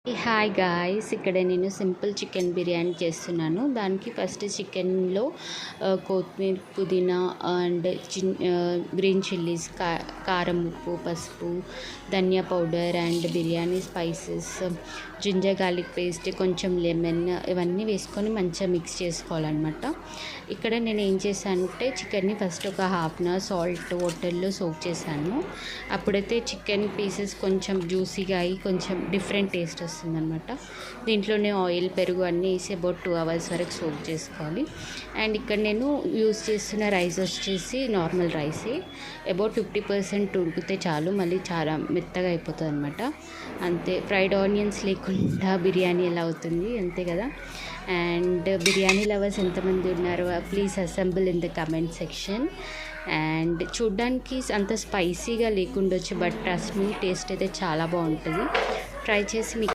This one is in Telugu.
హాయ్ గాయ్స్, ఇక్కడ నేను సింపుల్ చికెన్ బిర్యానీ చేస్తున్నాను. దానికి ఫస్ట్ చికెన్లో కొత్తిమీర, పుదీనా అండ్ గ్రీన్ చిల్లీస్, కారం, ఉప్పు, పసుపు, dhania powder and biryani spices, ginger garlic paste, కొంచెం లెమన్ ఇవన్నీ వేసుకొని మంచిగా మిక్స్ చేసుకోవాలన్నమాట. ఇక్కడ నేను ఏం చేశానంటే చికెన్ని ఫస్ట్ ఒక హాఫ్ అన్ అవర్ సాల్ట్ వాటర్లో సోక్ చేశాను. అప్పుడైతే చికెన్ పీసెస్ కొంచెం జ్యూసీగా అయ్యి కొంచెం డిఫరెంట్ టేస్ట్ వస్తుందన్నమాట. దీంట్లోనే ఆయిల్, పెరుగు అన్నీ వేసి అబౌట్ 2 hours వరకు సోక్ చేసుకోవాలి. అండ్ ఇక్కడ నేను యూస్ చేస్తున్న రైస్ వచ్చేసి నార్మల్ రైసే. అబౌట్ 50% ఉడికితే చాలు, మళ్ళీ చాలా మెత్తగా అయిపోతుంది అనమాట. అంతే, ఫ్రైడ్ ఆనియన్స్ లేకుండా బిర్యానీ ఎలా అవుతుంది, అంతే కదా. అండ్ బిర్యానీ లవర్స్ ఎంతమంది ఉన్నారో please assemble in the comment section. And చూడ్డానికి అంత స్పైసీగా లేకుండొచ్చు, బట్ ట్రస్ట్ మీ, టేస్ట్ అయితే చాలా బాగుంటుంది. ట్రై చేసి